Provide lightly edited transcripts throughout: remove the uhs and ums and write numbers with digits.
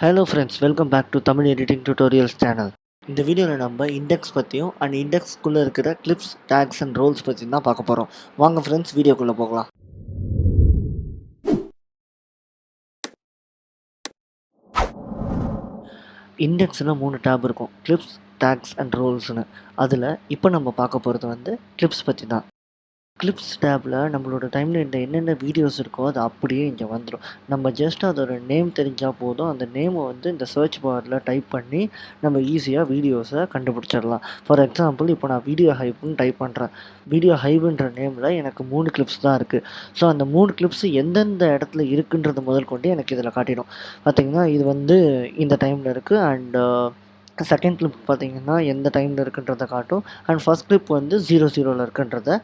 Hello friends, welcome back to Tamil Editing Tutorials channel. இந்த வீடியோவில் நம்ம இண்டெக்ஸ் பற்றியும் அண்ட் இண்டெக்ஸ்குள்ளே இருக்கிற கிளிப்ஸ், டேக்ஸ் அண்ட் ரோல்ஸ் பற்றி தான் பார்க்க போகிறோம். வாங்க ஃப்ரெண்ட்ஸ் வீடியோக்குள்ளே போகலாம். இண்டெக்ஸில் 3 டேப் இருக்கும், கிளிப்ஸ், டேக்ஸ் அண்ட் ரோல்ஸ்னு. அதில் இப்போ நம்ம பார்க்க போகிறது கிளிப்ஸ் பற்றி தான். கிளிப்ஸ் டேப்பில் நம்மளோட டைம்லைனில் என்னென்ன வீடியோஸ் இருக்கோ அது அப்படியே இங்கே வந்துடும். நம்ம ஜஸ்ட் அதோட நேம் தெரிஞ்சால் போதும். அந்த நேமை இந்த சர்ச் பாரில் டைப் பண்ணி நம்ம ஈஸியாக வீடியோஸை கண்டுபிடிச்சிடலாம். ஃபார் எக்ஸாம்பிள் இப்போ நான் வீடியோ ஹைப்னு டைப் பண்ணுறேன். வீடியோ ஹைப்ன்ற நேமில் எனக்கு 3 கிளிப்ஸ் தான் இருக்குது. ஸோ அந்த 3 கிளிப்ஸ் எந்தெந்த இடத்துல இருக்குன்றது முதல் கொண்டு எனக்கு இதில் காட்டிடும். பார்த்திங்கன்னா இது இந்த டைமில் இருக்குது. அண்ட் செகண்ட் கிளிப் பார்த்திங்கன்னா எந்த டைமில் இருக்குன்றதை காட்டும். அண்ட் ஃபஸ்ட் கிளிப் 00ல் இருக்குன்றதை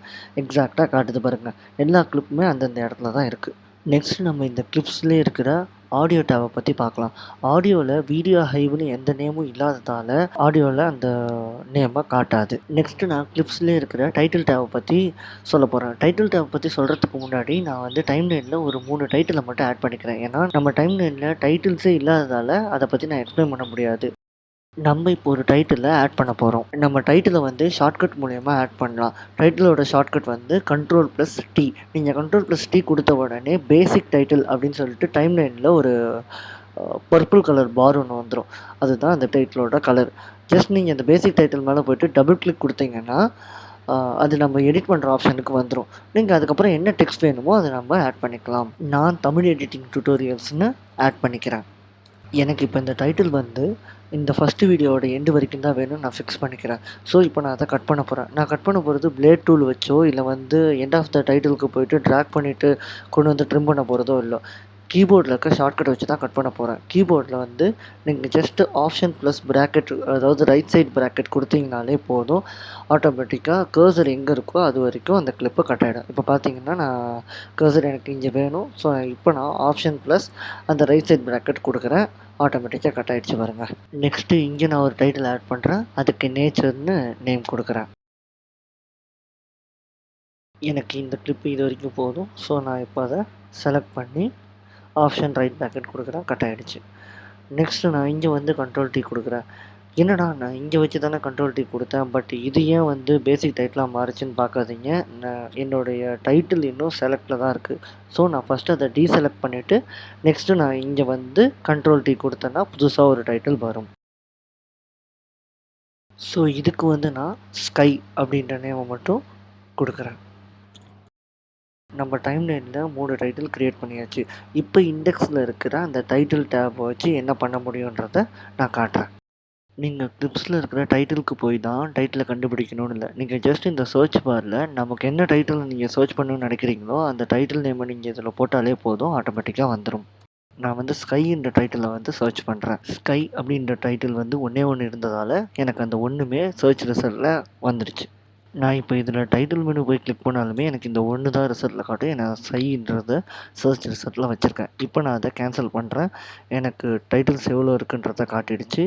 எக்ஸாக்டாக காட்டுது பாருங்கள். எல்லா கிளிப்புமே அந்தந்த இடத்துல தான் இருக்குது. நெக்ஸ்ட் நம்ம இந்த கிளிப்ஸ்லேயே இருக்கிற ஆடியோ டேபை பற்றி பார்க்கலாம். ஆடியோவில் வீடியோ ஹைவ்னு எந்த நேமும் இல்லாததால் ஆடியோவில் அந்த நேமை காட்டாது. நெக்ஸ்ட்டு நான் கிளிப்ஸ்லேயே இருக்கிற டைட்டில் டேபை பற்றி சொல்ல போகிறேன். டைட்டில் டேபை பற்றி சொல்கிறதுக்கு முன்னாடி நான் டைம்லைனில் ஒரு 3 டைட்டிலை மட்டும் ஆட் பண்ணிக்கிறேன். ஏன்னா நம்ம டைம்லைனில் டைட்டில்ஸே இல்லாததால் அதை பற்றி நான் எக்ஸ்பிளைன் பண்ண முடியாது. நம்ம இப்போ ஒரு டைட்டிலை ஆட் பண்ண போகிறோம். நம்ம டைட்டிலை ஷார்ட்கட் மூலயமா ஆட் பண்ணலாம். டைட்டிலோட ஷார்ட்கட் Ctrl+T. நீங்கள் Ctrl+T கொடுத்த உடனே பேசிக் டைட்டில் அப்படின்னு சொல்லிட்டு டைம்லைனில் ஒரு பர்பிள் கலர் பார் ஒன்று வந்துடும். அதுதான் அந்த டைட்டிலோட கலர். ஜஸ்ட் நீங்கள் அந்த பேசிக் டைட்டில் மேலே போய்ட்டு டபுள் கிளிக் கொடுத்தீங்கன்னா அது நம்ம எடிட் பண்ணுற ஆப்ஷனுக்கு வந்துடும். நீங்கள் அதுக்கப்புறம் என்ன டெக்ஸ்ட் வேணுமோ அதை நம்ம ஆட் பண்ணிக்கலாம். நான் தமிழ் எடிட்டிங் டியூட்டோரியல்ஸ்னு ஆட் பண்ணிக்கிறேன். எனக்கு இப்போ இந்த டைட்டில் இந்த ஃபஸ்ட்டு வீடியோவோட எண்டு வரைக்கும் தான் வேணும்னு நான் ஃபிக்ஸ் பண்ணிக்கிறேன். ஸோ இப்போ நான் அதை கட் பண்ண போகிறேன். நான் கட் பண்ண போகிறது பிளேட் டூல் வச்சோ இல்லை எண்ட் ஆஃப் த டைட்டிலுக்கு போய்ட்டு ட்ராக் பண்ணிவிட்டு கொண்டு ட்ரிம் பண்ண போகிறதோ இல்லை. கீபோர்டில் இருக்க ஷார்ட்கட் வச்சு தான் கட் பண்ண போகிறேன். கீபோர்டில் நீங்கள் ஜஸ்ட்டு ஆப்ஷன் ப்ளஸ் ப்ராக்கெட், அதாவது ரைட் சைட் ப்ராக்கெட் கொடுத்தீங்கனாலே போதும். ஆட்டோமேட்டிக்காக கர்சர் எங்கே இருக்கோ அது வரைக்கும் அந்த கிளிப்பை கட் ஆகிடும். இப்போ பார்த்தீங்கன்னா நான் கர்சர் எனக்கு இங்கே வேணும். ஸோ இப்போ நான் ஆப்ஷன் ப்ளஸ் அந்த ரைட் சைட் ப்ராக்கெட் கொடுக்குறேன். ஆட்டோமேட்டிக்காக கட் ஆகிடுச்சு பாருங்கள். நெக்ஸ்ட்டு இங்கே நான் ஒரு டைட்டில் ஆட் பண்ணுறேன். அதுக்கு நேச்சர்னு நேம் கொடுக்குறேன். எனக்கு இந்த கிளிப்பு இது வரைக்கும் போதும். ஸோ நான் இப்போ அதை செலக்ட் பண்ணி ஆப்ஷன் ரைட் ப்ராக்கெட் கொடுக்குறேன். கட் ஆகிடுச்சு. நெக்ஸ்ட்டு நான் இங்கே Ctrl+T கொடுக்குறேன். என்னடா நான் இங்கே வச்சு தானே Ctrl+T கொடுத்தேன், பட் இது ஏன் பேசிக் டைட்டிலாக மாறுச்சுன்னு பார்க்காதீங்க. என்னுடைய டைட்டில் இன்னும் செலக்டில் தான் இருக்குது. ஸோ நான் ஃபஸ்ட்டு அதை டீசெலக்ட் பண்ணிவிட்டு நெக்ஸ்ட்டு நான் இங்கே Ctrl+T கொடுத்தேன்னா புதுசாக ஒரு டைட்டில் வரும். ஸோ இதுக்கு நான் ஸ்கை அப்படின்ற நேமை மட்டும் கொடுக்குறேன். நம்ம டைம்லைனில் 3 டைட்டில் க்ரியேட் பண்ணியாச்சு. இப்போ இண்டெக்ஸில் இருக்கிற அந்த டைட்டில் டேப்பை வச்சு என்ன பண்ண முடியுன்றதை நான் காட்டுறேன். நீங்கள் கிளிப்ஸில் இருக்கிற டைட்டிலுக்கு போய் தான் டைட்டிலை கண்டுபிடிக்கணும்னு இல்லை. நீங்கள் ஜஸ்ட் இந்த சர்ச் பாரில் நமக்கு என்ன டைட்டில் நீங்கள் சர்ச் பண்ணணும்னு நினைக்கிறீங்களோ அந்த டைட்டில் நேமை நீங்கள் இதில் போட்டாலே போதும், ஆட்டோமேட்டிக்காக வந்துடும். நான் ஸ்கைன்ற டைட்டிலை சர்ச் பண்ணுறேன். ஸ்கை அப்படின்ற டைட்டில் ஒன்றே ஒன்று இருந்ததால் எனக்கு அந்த ஒன்றுமே சர்ச் ரிசல்ட்டில் வந்துடுச்சு. நான் இப்போ இதில் டைட்டில் மெனு போய் கிளிக் பண்ணாலுமே எனக்கு இந்த ஒன்று தான் ரிசல்ட்டில் காட்டும். நான் ஸ்கைன்றதை சர்ச் ரிசல்ட்டில் வச்சுருக்கேன். இப்போ நான் அதை கேன்சல் பண்ணுறேன். எனக்கு டைட்டில்ஸ் எவ்வளோ இருக்குன்றதை காட்டிடுச்சு.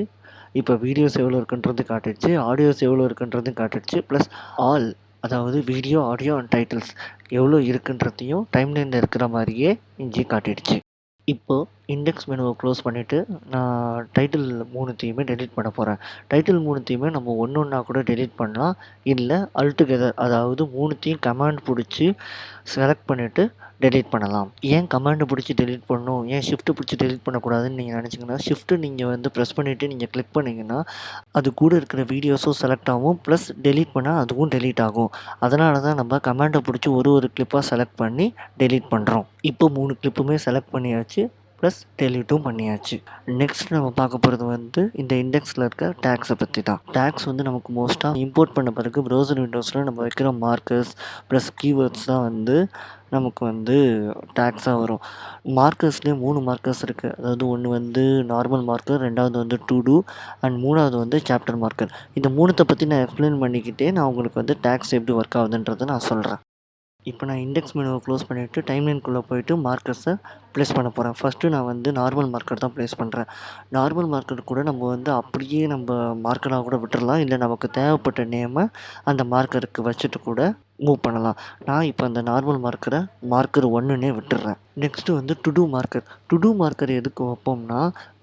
இப்போ வீடியோஸ் எவ்வளோ இருக்குன்றது காட்டிடுச்சு. ஆடியோஸ் எவ்வளோ இருக்குன்றதையும் காட்டிடுச்சு. ப்ளஸ் ஆல், அதாவது வீடியோ, ஆடியோ அண்ட் டைட்டில்ஸ் எவ்வளோ இருக்குன்றதையும் டைம்லைனில் இருக்கிற மாதிரியே இங்கே காட்டிடுச்சு. இப்போது இண்டெக்ஸ் மெனுவை க்ளோஸ் பண்ணிவிட்டு நான் டைட்டில் 3த்தையுமே டெலீட் பண்ண போகிறேன். டைட்டில் 3த்தையுமே நம்ம ஒன்றா கூட டெலீட் பண்ணலாம். இல்லை அல்டுகெதர், அதாவது 3த்தையும் கமாண்ட் பிடிச்சி செலக்ட் பண்ணிவிட்டு டெலீட் பண்ணலாம். ஏன் கமாண்டு பிடிச்சி டெலீட் பண்ணணும், ஏன் ஷிஃப்ட்டு பிடிச்சி டெலீட் பண்ணக்கூடாதுன்னு நீங்கள் நினச்சிங்கன்னா, ஷிஃப்ட்டு நீங்கள் ப்ரெஸ் பண்ணிவிட்டு நீங்கள் கிளிக் பண்ணிங்கன்னா அது கூட இருக்கிற வீடியோஸும் செலக்ட் ஆகும். ப்ளஸ் டெலீட் பண்ணால் அதுவும் டெலீட் ஆகும். அதனால தான் நம்ம கமாண்டை பிடிச்சி ஒரு கிளிப்பாக செலக்ட் பண்ணி டெலீட் பண்ணுறோம். இப்போ 3 கிளிப்புமே செலக்ட் பண்ணியாச்சு, ப்ளஸ் டெலீட்டும் பண்ணியாச்சு. நெக்ஸ்ட் நம்ம பார்க்க போகிறது இந்த இண்டெக்ஸில் இருக்க டேக்ஸை பற்றி தான். டேக்ஸ் நமக்கு மோஸ்ட்டாக இம்போர்ட் பண்ண பிறகு ப்ரௌசர் விண்டோஸில் நம்ம வைக்கிற மார்க்கர்ஸ் ப்ளஸ் கீவேர்ட்ஸ் தான் நமக்கு டேக்ஸாக வரும். மார்க்கர்ஸ்லேயே 3 மார்க்கர்ஸ் இருக்குது. அதாவது ஒன்று நார்மல் மார்க்கர், ரெண்டாவது டு டூ அண்ட் மூணாவது சாப்டர் மார்க்கர். இந்த 3த்தை பற்றி நான் எக்ஸ்பிளைன் பண்ணிக்கிட்டே நான் உங்களுக்கு டேக்ஸ் எப்படி ஒர்க் ஆகுதுன்றதை நான் சொல்கிறேன். இப்போ நான் இண்டெக்ஸ் மெனுவை க்ளோஸ் பண்ணிவிட்டு டைம்லைனுக்குள்ளே போய்ட்டு மார்க்கர்ஸை ப்ளேஸ் பண்ண போகிறேன். ஃபஸ்ட்டு நான் நார்மல் மார்க்கர் தான் ப்ளேஸ் பண்ணுறேன். நார்மல் மார்க்கர் கூட நம்ம அப்படியே நம்ம மார்க்கராக கூட விட்டுறலாம். இல்லை நமக்கு தேவைப்பட்ட நேமை அந்த மார்க்கருக்கு வச்சுட்டு கூட மூவ் பண்ணலாம். நான் இப்போ அந்த நார்மல் மார்க்கர் 1ன்னே விட்டுடுறேன். Next to do marker. To do marker எதுக்கு வைப்போம்னா,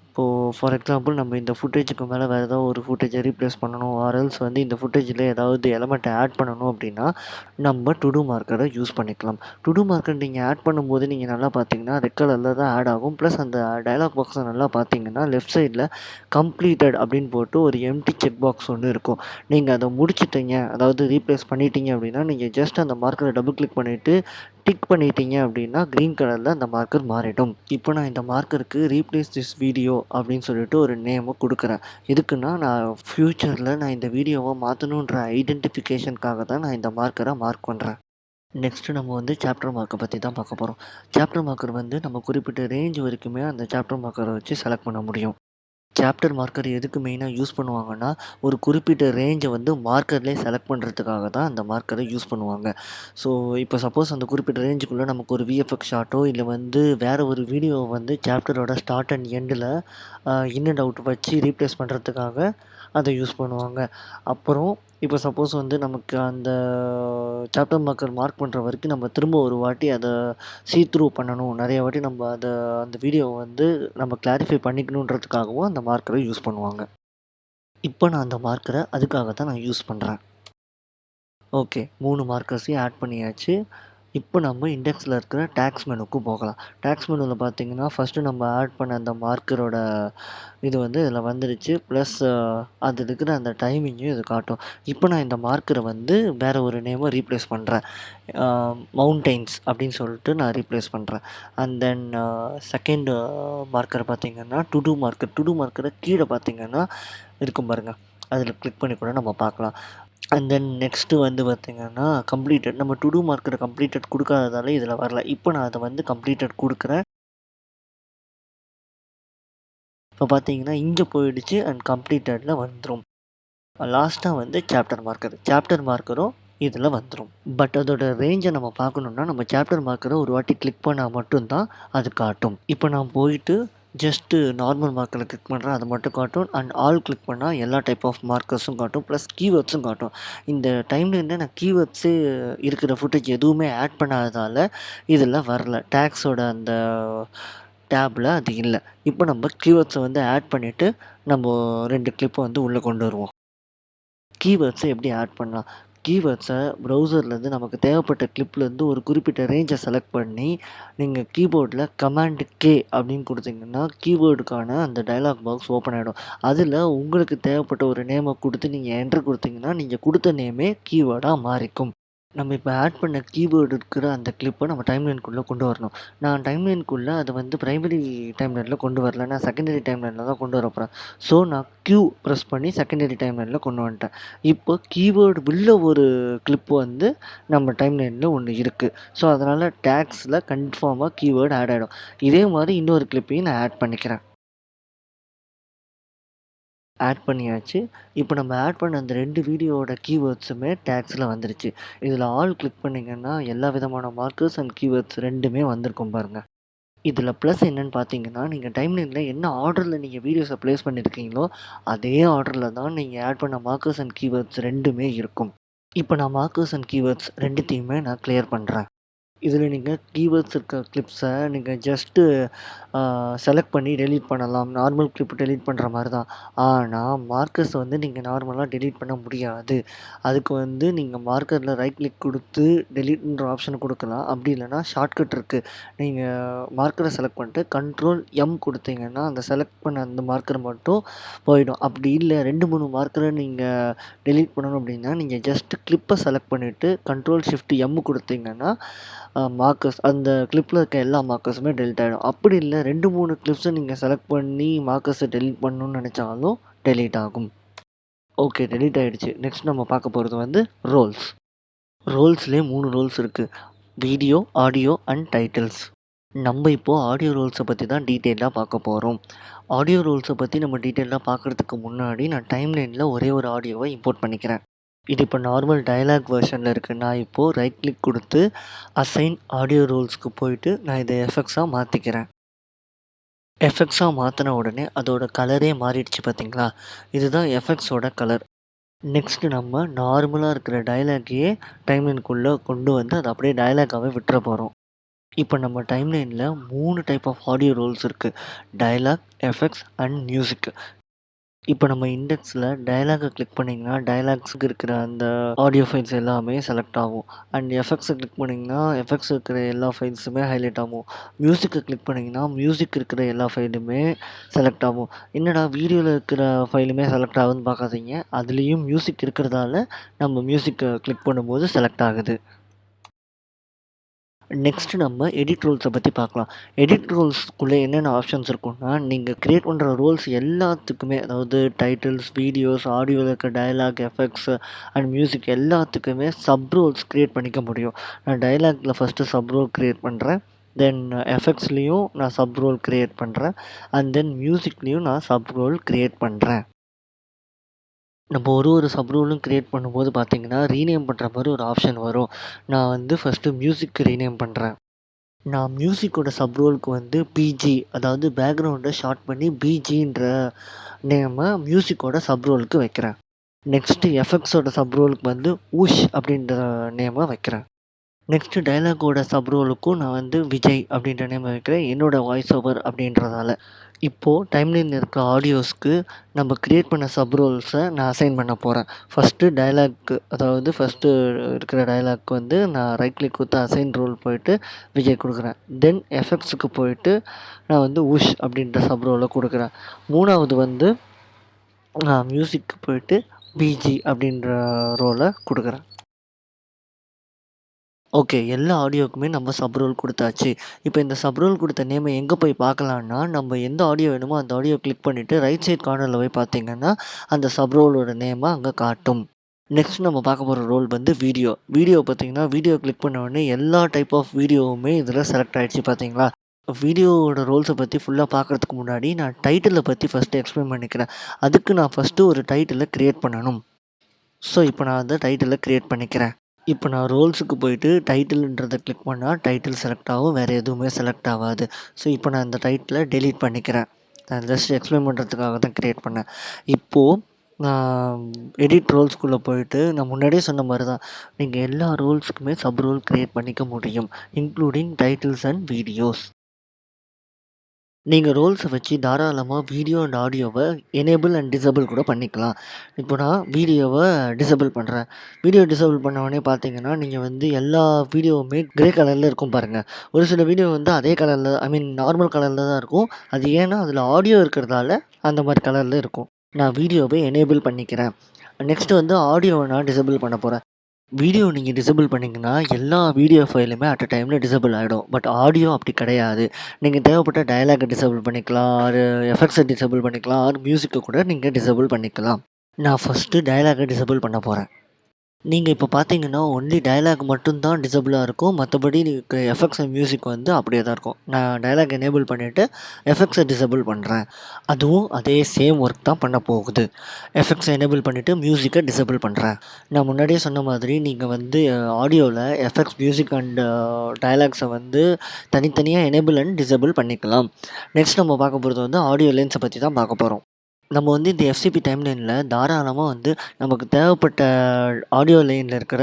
இப்போது ஃபார் எக்ஸாம்பிள் நம்ம இந்த ஃபுட்டேஜுக்கு மேலே வேறு ஏதாவது ஒரு ஃபுட்டேஜை ரீப்ளேஸ் பண்ணணும் ஆர்எல்ஸ் வந்து இந்த ஃபுட்டேஜில் ஏதாவது எலமெண்ட்டை ஆட் பண்ணணும் அப்படின்னா நம்ம டு மார்க்கரை யூஸ் பண்ணிக்கலாம். டு மார்க்கர் நீங்கள் ஆட் பண்ணும்போது நீங்கள் நல்லா பார்த்தீங்கன்னா ரெட் கலரில் தான் ஆட் ஆகும். ப்ளஸ் அந்த டயலாக் பாக்ஸை நல்லா பார்த்தீங்கன்னா லெஃப்ட் சைடில் கம்ப்ளீட்டட் அப்படின்னு போட்டு ஒரு எம்டி செக் பாக்ஸ் ஒன்று இருக்கும். நீங்கள் அதை முடிச்சிட்டீங்க, அதாவது ரீப்ளேஸ் பண்ணிட்டீங்க அப்படின்னா நீங்கள் ஜஸ்ட் அந்த மார்க்கரை டபுள் கிளிக் பண்ணிவிட்டு டிக் பண்ணிட்டீங்க அப்படின்னா க்ரீன் கலரில் அந்த மார்க்கர் மாறிடும். இப்போ நான் இந்த மார்க்கருக்கு ரீப்ளேஸ் திஸ் வீடியோ அப்படின்னு சொல்லிட்டு ஒரு நேமை கொடுக்குறேன். எதுக்குன்னா நான் ஃப்யூச்சரில் நான் இந்த வீடியோவை மாற்றணுன்ற ஐடென்டிஃபிகேஷனுக்காக தான் நான் இந்த மார்க்கரை மார்க் பண்ணுறேன். நெக்ஸ்ட்டு நம்ம வந்து சாப்டர் மார்க்கை பற்றி தான் பார்க்க போகிறோம். சாப்டர் மார்க்கர் வந்து நம்ம குறிப்பிட்ட ரேஞ்ச் வரைக்குமே அந்த சாப்டர் மார்க்கரை வச்சு செலக்ட் பண்ண முடியும். சாப்டர் மார்க்கர் எதுக்கு மெயினாக யூஸ் பண்ணுவாங்கன்னா, ஒரு குறிப்பிட்ட ரேஞ்சை வந்து மார்க்கர்லேயே செலக்ட் பண்ணுறதுக்காக தான் அந்த மார்க்கரை யூஸ் பண்ணுவாங்க. ஸோ, இப்போ சப்போஸ் அந்த குறிப்பிட்ட ரேஞ்சுக்குள்ளே நமக்கு ஒரு விஎஃப்எக்ஸ் ஷாட்டோ இல்லை வந்து வேறு ஒரு வீடியோவை வந்து சாப்டரோட ஸ்டார்ட் அண்ட் எண்டில் இன் அண்ட் அவுட் வச்சு ரீப்ளேஸ் பண்ணுறதுக்காக அதை யூஸ் பண்ணுவாங்க. அப்புறம் இப்போ சப்போஸ் வந்து நமக்கு அந்த சாப்டர் மார்க்கர் மார்க் பண்ணுற வரைக்கும் நம்ம திரும்ப ஒரு வாட்டி அதை த்ரூ பண்ணணும். நிறைய வாட்டி நம்ம அந்த வீடியோவை வந்து நம்ம கிளாரிஃபை பண்ணிக்கணுன்றதுக்காகவும் அந்த மார்க்கரை யூஸ் பண்ணுவாங்க. இப்போ நான் அந்த மார்க்கரை அதுக்காக தான் நான் யூஸ் பண்ணுறேன். ஓகே, 3 மார்க்கர்ஸையும் ஆட் பண்ணியாச்சு. இப்போ நம்ம இண்டெக்ஸில் இருக்கிற டேக்ஸ் மெனுக்கு போகலாம். டேக்ஸ் மெனுவில் பார்த்தீங்கன்னா ஃபஸ்ட்டு நம்ம ஆட் பண்ண அந்த மார்க்கரோட இது வந்து இதில் வந்துடுச்சு. ப்ளஸ் அது இருக்கிற அந்த டைமிங்கையும் இது காட்டும். இப்போ நான் இந்த மார்க்கரை வந்து வேறு ஒரு நேமை ரீப்ளேஸ் பண்ணுறேன். மவுண்டெயின்ஸ் அப்படின்னு சொல்லிட்டு நான் ரீப்ளேஸ் பண்ணுறேன். அண்ட் தென் செகண்ட் மார்க்கர் பார்த்தீங்கன்னா டு மார்க்கரை கீழே பார்த்தீங்கன்னா இருக்கும் பாருங்கள், அதில் கிளிக் பண்ணி கூட நம்ம பார்க்கலாம். அண்ட் தென் நெக்ஸ்ட்டு வந்து பார்த்திங்கன்னா கம்ப்ளீட்டட். நம்ம டு மார்க்கரை கம்ப்ளீட்டட் கொடுக்காததால இதில் வரல. இப்போ நான் அதை வந்து கம்ப்ளீட்டட் கொடுக்குறேன். இப்போ பார்த்தீங்கன்னா இங்கே போயிடுச்சு அண்ட் கம்ப்ளீட்டடில் வந்துடும். லாஸ்ட்டாக வந்து சாப்டர் மார்க்கரும் இதில் வந்துடும். பட் அதோட ரேஞ்சை நம்ம பார்க்கணுன்னா நம்ம சாப்டர் மார்க்கரை ஒரு வாட்டி கிளிக் பண்ணால் மட்டும்தான் அது காட்டும். இப்போ நான் போயிட்டு ஜஸ்ட்டு நார்மல் மார்க்கரில் கிளிக் பண்ணுறேன், அது மட்டும் காட்டும். அண்ட் ஆல் கிளிக் பண்ணால் எல்லா டைப் ஆஃப் மார்க்கர்ஸும் காட்டும். ப்ளஸ் கீவேர்ட்ஸும் காட்டும். இந்த டைம்லேருந்து நான் கீவேர்ட்ஸு இருக்கிற ஃபுட்டேஜ் எதுவுமே ஆட் பண்ணாததால் இதில் வரல. டேக்ஸோட அந்த டேப்பில் அது இல்லை. இப்போ நம்ம கீவேர்ட்ஸை வந்து ஆட் பண்ணிவிட்டு நம்ம 2 கிளிப்பை வந்து உள்ளே கொண்டு வருவோம். கீவேர்ட்ஸை எப்படி ஆட் பண்ணலாம்? கீவேர்ட்ஸை ப்ரௌசர்லேருந்து நமக்கு தேவைப்பட்ட கிளிப்லேருந்து ஒரு குறிப்பிட்ட ரேஞ்சை செலக்ட் பண்ணி நீங்கள் கீபோர்டில் கமாண்ட் கே அப்படின்னு கொடுத்தீங்கன்னா கீவேர்டுக்கான அந்த டயலாக் பாக்ஸ் ஓப்பன் ஆகிடும். அதில் உங்களுக்கு தேவைப்பட்ட ஒரு நேமை கொடுத்து நீங்கள் என்ட்ரு கொடுத்தீங்கன்னா நீங்கள் கொடுத்த நேமே கீவேர்டாக மாறிக்கும். நம்ம இப்போ ஆட் பண்ண கீவேர்டு இருக்கிற அந்த கிளிப்பை நம்ம டைம்லைனுக்குள்ளே கொண்டு வரணும். நான் டைம்லைனுக்குள்ளே அதை வந்து பிரைமரி டைம்லைனில் கொண்டு வரல, நான் செகண்டரி டைம்லைனில் தான் கொண்டு வர போகிறேன். ஸோ நான் க்யூ ப்ரெஸ் பண்ணி செகண்டரி டைம்லைனில் கொண்டு வந்துட்டேன். இப்போ கீவேர்டு உள்ள ஒரு கிளிப்பு வந்து நம்ம டைம்லைனில் ஒன்று இருக்குது. ஸோ அதனால் டேக்ஸில் கன்ஃபார்மாக கீவேர்டு ஆட் ஆகிடும். இதே மாதிரி இன்னொரு கிளிப்பையும் நான் ஆட் பண்ணிக்கிறேன். ஆட் பண்ணியாச்சு. இப்போ நம்ம ஆட் பண்ண அந்த 2 வீடியோவோட கீவேர்ட்ஸுமே டேக்ஸில் வந்துருச்சு. இதில் ஆல் கிளிக் பண்ணிங்கன்னா எல்லா விதமான மார்க்கர்ஸ் அண்ட் கீவேர்ட்ஸ் 2மே வந்திருக்கும் பாருங்கள். இதில் ப்ளஸ் என்னென்னு பார்த்தீங்கன்னா, நீங்கள் டைம்லைனில் என்ன ஆர்டரில் நீங்கள் வீடியோஸை ப்ளேஸ் பண்ணியிருக்கீங்களோ, அதே ஆர்டரில் தான் நீங்கள் ஆட் பண்ண மார்க்கர்ஸ் அண்ட் கீவேர்ட்ஸ் 2மே இருக்கும். இப்போ நான் மார்க்கர்ஸ் அண்ட் கீவேர்ட்ஸ் 2த்தையுமே நான் கிளியர் பண்ணுறேன். இதில் நீங்கள் கீவேர்ட்ஸ் இருக்க கிளிப்ஸை நீங்கள் ஜஸ்ட்டு செலக்ட் பண்ணி டெலீட் பண்ணலாம். நார்மல் கிளிப் டெலீட் பண்ணுற மாதிரி தான். ஆனால் மார்க்கர்ஸை வந்து நீங்கள் நார்மலாக டெலீட் பண்ண முடியாது. அதுக்கு வந்து நீங்கள் மார்க்கரில் ரைட் கிளிக் கொடுத்து டெலீட்ன்ற ஆப்ஷனை கொடுக்கலாம். அப்படி இல்லைனா ஷார்ட்கட் இருக்குது. நீங்கள் மார்க்கரை செலக்ட் பண்ணிட்டு கண்ட்ரோல் எம் கொடுத்தீங்கன்னா அந்த செலக்ட் பண்ண அந்த மார்க்கர் மட்டும் போயிடும். அப்படி இல்லை 2, 3 மார்க்கரை நீங்கள் டெலீட் பண்ணணும் அப்படின்னா நீங்கள் ஜஸ்ட்டு கிளிப்பை செலக்ட் பண்ணிவிட்டு கண்ட்ரோல் ஷிஃப்ட் எம் கொடுத்தீங்கன்னா மார்க்கர்ஸ் அந்த கிளிப்பில் இருக்க எல்லா மார்க்கர்ஸுமே டெலீட் ஆகிடும். அப்படி இல்லை 2, 3 கிளிப்ஸை நீங்கள் செலக்ட் பண்ணி மார்க்கர்ஸை டெலீட் பண்ணணும்னு நினச்சாலும் டெலீட் ஆகும். ஓகே, டெலீட் ஆகிடுச்சு. நெக்ஸ்ட் நம்ம பார்க்க போகிறது வந்து ரோல்ஸ். ரோல்ஸ்லேயே 3 ரோல்ஸ் இருக்குது. Video, audio and titles. நம்ம இப்போது ஆடியோ ரோல்ஸை பற்றி தான் டீட்டெயிலாக பார்க்க போகிறோம். ஆடியோ ரோல்ஸை பற்றி நம்ம டீட்டெயிலாக பார்க்குறதுக்கு முன்னாடி நான் டைம்லைனில் ஒரே ஒரு ஆடியோவை இம்போர்ட் பண்ணிக்கிறேன். இது இப்போ நார்மல் டயலாக் வெர்ஷனில் இருக்குது. நான் இப்போது ரைட் கிளிக் கொடுத்து அசைன் ஆடியோ ரோல்ஸ்க்கு போயிட்டு நான் இதை எஃபெக்ட்ஸாக மாற்றிக்கிறேன். எஃபெக்ட்ஸாக மாற்றின உடனே அதோட கலரே மாறிடுச்சு பார்த்தீங்களா? இதுதான் எஃபெக்ட்ஸோட கலர். நெக்ஸ்ட்டு நம்ம நார்மலாக இருக்கிற டயலாக்கையே டைம்லைனுக்குள்ளே கொண்டு வந்து அதை அப்படியே டயலாக்காகவே விட்டுற போகிறோம். இப்போ நம்ம டைம்லைனில் 3 டைப் ஆஃப் ஆடியோ ரோல்ஸ் இருக்குது. Dialogue, effects and music. இப்போ நம்ம இண்டெக்ஸில் டயலாகை கிளிக் பண்ணிங்கன்னா டயலாக்ஸுக்கு இருக்கிற அந்த ஆடியோ ஃபைல்ஸ் எல்லாமே செலக்ட் ஆகும். அண்ட் எஃபெக்ட்ஸை கிளிக் பண்ணிங்கன்னா எஃபெக்ட்ஸ் இருக்கிற எல்லா ஃபைல்ஸுமே ஹைலைட் ஆகும். மியூசிக்கை கிளிக் பண்ணிங்கன்னா மியூசிக் இருக்கிற எல்லா ஃபைலுமே செலக்ட் ஆகும். என்னடா வீடியோவில் இருக்கிற ஃபைலுமே செலக்ட் ஆகுதுன்னு பார்க்காதீங்க, அதுலேயும் மியூசிக் இருக்கிறதால நம்ம மியூசிக்கை கிளிக் பண்ணும்போது செலக்ட் ஆகுது. நெக்ஸ்ட் நம்ம எடிட் ரோல்ஸை பற்றி பார்க்கலாம். எடிட் ரோல்ஸ்க்குள்ளே என்னென்ன ஆப்ஷன்ஸ் இருக்குன்னா, நீங்கள் க்ரியேட் பண்ணுற ரோல்ஸ் எல்லாத்துக்குமே, அதாவது டைட்டில்ஸ், வீடியோஸ், ஆடியோவில் இருக்க டயலாக், எஃபெக்ட்ஸ் அண்ட் மியூசிக் எல்லாத்துக்குமே சப் ரோல்ஸ் க்ரியேட் பண்ணிக்க முடியும். நான் டயலாக்ல ஃபஸ்ட்டு சப் ரோல் க்ரியேட் பண்ணுறேன். தென் எஃபெக்ட்ஸ்லேயும் நான் சப் ரோல் க்ரியேட் பண்ணுறேன். அண்ட் தென் மியூசிக்லேயும் நான் சப் ரோல் க்ரியேட் பண்ணுறேன். நம்ம ஒரு சப் ரோலும் க்ரியேட் பண்ணும்போது பார்த்தீங்கன்னா, ரீநேம் பண்ணுற மாதிரி ஒரு ஆப்ஷன் வரும். நான் வந்து ஃபஸ்ட்டு மியூசிக்கு ரீநேம் பண்ணுறேன். நான் மியூசிக்கோட சப் ரோலுக்கு வந்து பிஜி, அதாவது பேக்ரவுண்டை ஷார்ட் பண்ணி பிஜின்ற நேமை மியூசிக்கோட சப் ரோலுக்கு வைக்கிறேன். நெக்ஸ்ட்டு எஃபெக்ட்ஸோட சப் ரோலுக்கு வந்து உஷ் அப்படின்ற நேமை வைக்கிறேன். நெக்ஸ்ட்டு டயலாக்கோட சப் ரோலுக்கும் நான் வந்து விஜய் அப்படின்ற நேமை வைக்கிறேன், என்னோடய வாய்ஸ் ஓவர் அப்படின்றதால. இப்போது டைம்லைனில் இருக்க ஆடியோஸ்க்கு நம்ம க்ரியேட் பண்ண சப் ரோல்ஸை நான் அசைன் பண்ண போகிறேன். ஃபஸ்ட்டு டயலாக்கு, அதாவது ஃபஸ்ட்டு இருக்கிற டயலாக்கு வந்து நான் ரைட் கிளிக் கொடுத்து அசைன் ரோல் போயிட்டு விஜய் கொடுக்குறேன். தென் எஃபெக்ட்ஸுக்கு போயிட்டு நான் வந்து உஷ் அப்படின்ற சப் ரோலை கொடுக்குறேன். 3வது வந்து நான் மியூசிக்கு போயிட்டு பிஜி அப்படின்ற ரோலை கொடுக்குறேன். ஓகே. எல்லா ஆடியோக்குமே நம்ம சப் ரோல் குடுத்தாச்சு. இப்போ இந்த சப் ரோல் குடுத்த நேம எங்க போய் பார்க்கலான்னா, நம்ம எந்த ஆடியோ வேணுமோ அந்த ஆடியோ கிளிக் பண்ணிட்டு ரைட் சைட் கார்னர்ல போய் பார்த்தீங்கன்னா, அந்த சப் ரோலோட நேம அங்க காட்டும். நெக்ஸ்ட் நம்ம பார்க்க போற ரோல் வந்து வீடியோ. வீடியோ பார்த்தீங்கன்னா, வீடியோ கிளிக் பண்ண உடனே எல்லா டைப் ஆஃப் வீடியோவுமே இதில செலக்ட் ஆயிடுச்சு பார்த்தீங்களா? வீடியோவோட ரோல்ஸ பத்தி ஃபுல்லா பார்க்கறதுக்கு முன்னாடி, நான் டைட்டில பத்தி ஃபர்ஸ்ட்டு எக்ஸ்பிளைன் பண்ணிக்கிறேன். அதுக்கு நான் ஃபர்ஸ்ட்டு ஒரு டைட்டில கிரியேட் பண்ணணும். ஸோ, இப்போ நான் அந்த டைட்டில கிரியேட் பண்ணிக்கிறேன். இப்போ நான் ரோல்ஸுக்கு போயிட்டு டைட்டில்ன்றத கிளிக் பண்ணா, டைட்டில் செலக்ட் ஆகும். வேறு எதுவுமே செலக்ட் ஆகாது. ஸோ, இப்போ நான் இந்த டைட்டில டெலீட் பண்ணிக்கிறேன். நான் ஜஸ்ட் எக்ஸ்பிளைன் பண்ணுறதுக்காக தான் கிரியேட் பண்ணேன். இப்போது நான் எடிட் ரோல்ஸ்குள்ளே போயிட்டு, நான் முன்னாடியே சொன்ன மாரி தான், நீங்கள் எல்லா ரோல்ஸுக்குமே சப் ரோல் கிரியேட் பண்ணிக்க முடியும். Including titles and videos. நீங்க ரோல்ஸ வச்சு தாராளமா வீடியோ அண்ட் ஆடியோவ எனேபிள் அண்ட் டிசேபிள் கூட பண்ணிக்கலாம். இப்போ நான் வீடியோவ டிசேபிள் பண்றேன். வீடியோ டிசேபிள் பண்ண உடனே பார்த்தீங்கன்னா, நீங்க வந்து எல்லா வீடியோவுமே கிரே கலர்ல இருக்கும் பாருங்க. ஒரு சில வீடியோ வந்து அதே கலர்ல, ஐ மீன் நார்மல் கலர்ல தான் இருக்கும். அது ஏன்னா அதில ஆடியோ இருக்கிறதால அந்த மாரி கலர்ல இருக்கும். நான் வீடியோவ எனேபிள் பண்ணிக்கிறேன். நெக்ஸ்ட் வந்து ஆடியோவ நான் டிசேபிள் பண்ண போறேன். வீடியோ நீங்க டிசேபிள் பண்ணீங்கன்னா, எல்லா வீடியோ ஃபைலுமே அட் அ டைம்ல டிசேபிள் ஆயிடும். பட் ஆடியோ அப்படி கிடையாது. நீங்க தேவைப்பட்ட டயலாக்க டிசேபிள் பண்ணிக்கலாம், ஆர் எஃபெக்ட்ஸ டிசேபிள் பண்ணிக்கலாம், ஆர் மியூசிக்க கூட நீங்க டிசேபிள் பண்ணிக்கலாம். நான் ஃபர்ஸ்ட்டு டயலாக்க டிசேபிள் பண்ண போறேன். நீங்க இப்போ பார்த்தீங்கன்னா, ஒன்லி டயலாக் மட்டும் தான் டிசேபிளா இருக்கும். மத்தபடி எஃபெக்ட்ஸ் அண்ட் மியூசிக் வந்து அப்படியே தான் இருக்கும். நான் டயலாக் எனேபிள் பண்ணிட்டு, எஃபெக்ட்ஸ டிசேபிள் பண்றேன். அதுவும் அதே சேம் ஒர்க் தான் பண்ண போகுது. எஃபெக்ட்ஸ எனேபிள் பண்ணிட்டு, மியூசிக்க டிசேபிள் பண்றேன். நான் முன்னாடியே சொன்ன மாதிரி, நீங்க வந்து ஆடியோல எஃபெக்ட்ஸ், மியூசிக் அண்ட் டயலாக்ஸ வந்து தனித்தனியா எனேபிள் அண்ட் டிசேபிள் பண்ணிக்கலாம். நெக்ஸ்ட் நம்ம பார்க்க போறது வந்து ஆடியோ லைன்ஸ பத்தி தான் பார்க்க போறோம். நம்ம வந்து இந்த எஃப்சிபி டைம்லைன்ல தாராளமா வந்து நமக்கு தேவைப்பட்ட ஆடியோ லைன்ல இருக்கிற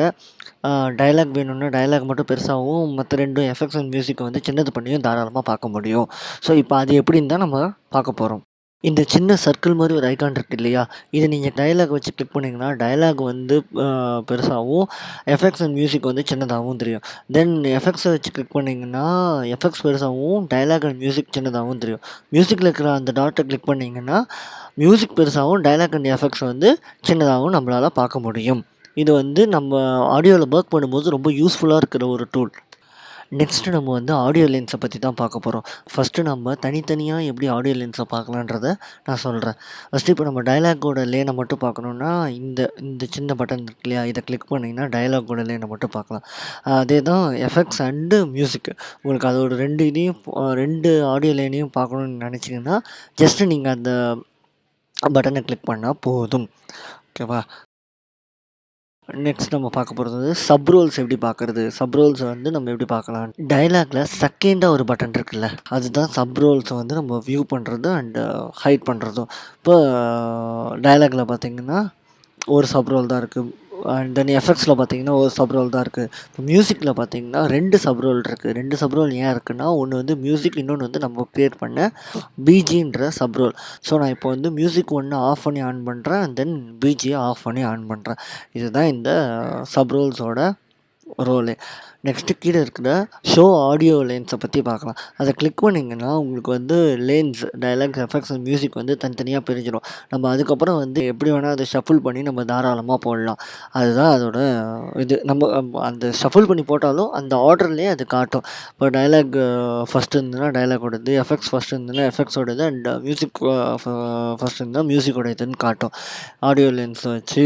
டயலாக் வேணும்னா டயலாக் மட்டும் பெருசாவும், மத்த 2 எஃபெக்ட்ஸ் அண்ட் மியூசிக்க வந்து சின்னது பண்ணியும் தாராளமா பார்க்க முடியும். ஸோ, இப்போ அது எப்படின்னு தான் நம்ம பார்க்க போறோம். இந்த சின்ன சர்க்கிள் மாரி ஒரு ஐகான் இருக்கு இல்லையா? இத நீங்க டயலாக் வச்சு கிளிக் பண்ணீங்கன்னா, டயலாக் வந்து பெருசாவும், எஃபெக்ட்ஸ் அண்ட் மியூசிக் வந்து சின்னதாவும் தெரியும். தென் எஃபெக்ட்ஸ வச்சு கிளிக் பண்ணீங்கன்னா, எஃபெக்ட்ஸ் பெருசாவும், டயலாக் அண்ட் மியூசிக் சின்னதாவும் தெரியும். மியூசிக்ல இருக்கிற அந்த டாட்ட கிளிக் பண்ணீங்கன்னா, மியூசிக் பெருசாவும், டயலாக் அண்ட் எஃபெக்ட்ஸ் வந்து சின்னதாவும் நம்மளால பார்க்க முடியும். இது வந்து நம்ம ஆடியோல வொர்க் பண்ணும்போது ரொம்ப யூஸ்ஃபுல்லா இருக்கிற ஒரு டூல். நெக்ஸ்ட்டு நம்ம வந்து ஆடியோ லைன்ஸ பத்தி தான் பார்க்க போறோம். ஃபர்ஸ்ட்டு நம்ம தனித்தனியா எப்படி ஆடியோ லைன்ஸ பார்க்கலான்றத நான் சொல்றேன். ஃபர்ஸ்ட்டு இப்போ நம்ம டயலாக்கோட லேன மட்டும் பார்க்கணும்னா, இந்த இந்த சின்ன பட்டன் இருக்கு இல்லையா? இத கிளிக் பண்ணீங்கன்னா, டயலாக்கோட லேன மட்டும் பார்க்கலாம். அதே தான் எஃபெக்ட்ஸ் அண்டு மியூசிக். உங்களுக்கு அதோட 2 இதையும் 2 ஆடியோ லைனையும் பார்க்கணும்னு நெனச்சீங்கன்னா, ஜஸ்ட்டு நீங்க அந்த பட்டன கிளிக் பண்ணா போதும். ஓகேவா? நெக்ஸ்ட் நம்ம பார்க்க போறது வந்து சப் ரோல்ஸ் எப்படி பார்க்கறது? சப் ரோல்ஸ வந்து நம்ம எப்படி பார்க்கலாம்? டயலாக்ல செகண்டா ஒரு பட்டன் இருக்குல்ல, அதுதான் சப் ரோல்ஸ வந்து நம்ம வியூ பண்றது அண்ட் ஹைட் பண்றதும். இப்போ டயலாக்ல பார்த்தீங்கன்னா, ஒரு சப் ரோல் தான் இருக்கு. அண்ட் தென் எஃபெக்ட்ஸில் பார்த்தீங்கன்னா ஒரு சப் ரோல் தான் இருக்குது. இப்போ மியூசிக்கில் பார்த்தீங்கன்னா 2 சப் ரோல் இருக்குது. 2 சப் ரோல் ஏன் இருக்குன்னா, ஒன்று வந்து மியூசிக், இன்னொன்று வந்து நம்ம கிரியேட் பண்ண பிஜின்ற சப் ரோல். ஸோ நான் இப்போ வந்து மியூசிக் ஒன்று ஆஃப் பண்ணி ஆன் பண்ணுறேன், அண்ட் தென் பிஜியை ஆஃப் பண்ணி ஆன் பண்ணுறேன். இதுதான் இந்த சப் ரோல்ஸோட ரோலு. நெக்ஸ்ட்டு கீழே இருக்கிற ஷோ ஆடியோ லேன்ஸை பற்றி பார்க்கலாம். அதை கிளிக் பண்ணிங்கன்னா உங்களுக்கு வந்து lanes, dialogue, effects and music வந்து தனித்தனியாக பிரிஞ்சிடும். நம்ம அதுக்கப்புறம் வந்து எப்படி வேணால் அதை ஷஃபிள் பண்ணி நம்ம தாராளமாக போடலாம். அதுதான் அதோட இது. நம்ம அந்த ஷஃபிள் பண்ணி போட்டாலும் அந்த ஆர்டர்லேயே அது காட்டும். இப்போ டயலாக் ஃபஸ்ட்டு இருந்ததுன்னா டயலாகோடது, எஃபெக்ட்ஸ் ஃபஸ்ட்டு இருந்ததுன்னா எஃபெக்ட்ஸோடது, அண்ட் மியூசிக் ஃபஸ்ட் இருந்தால் மியூசிக்கோட இதுன்னு காட்டும். ஆடியோ லேன்ஸை வச்சு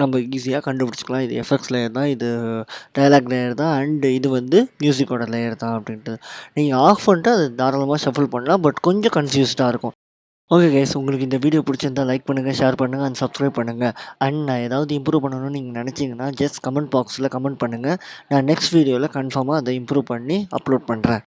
நம்ம ஈஸியாக கண்டுபிடிச்சிக்கலாம். இது எஃபெக்ட்ஸ் லேயர் தான், இது டயலாக் லேயர் தான், அண்ட் இது வந்து மியூசிக்கோட லேயர் தான் அப்படின்ட்டு. நீங்கள் ஆஃப் பண்ணிட்டு அதை தாராளமாக ஷஃபிள் பண்ணலாம். பட் கொஞ்சம் கன்ஃபியூஸ்டாக இருக்கும். ஓகே கைஸ், உங்களுக்கு இந்த வீடியோ பிடிச்சிருந்தா லைக் பண்ணுங்கள், ஷேர் பண்ணுங்கள் அண்ட் சப்ஸ்கிரைப் பண்ணுங்கள். அண்ட் நான் ஏதாவது இம்ப்ரூவ் பண்ணணும்னு நீங்கள் நினச்சிங்கன்னா ஜஸ்ட் கமெண்ட் பாக்ஸில் கமெண்ட் பண்ணுங்கள். நான் நெக்ஸ்ட் வீடியோவில் கன்ஃபார்மாக அதை இம்ப்ரூவ் பண்ணி அப்லோட் பண்ணுறேன்.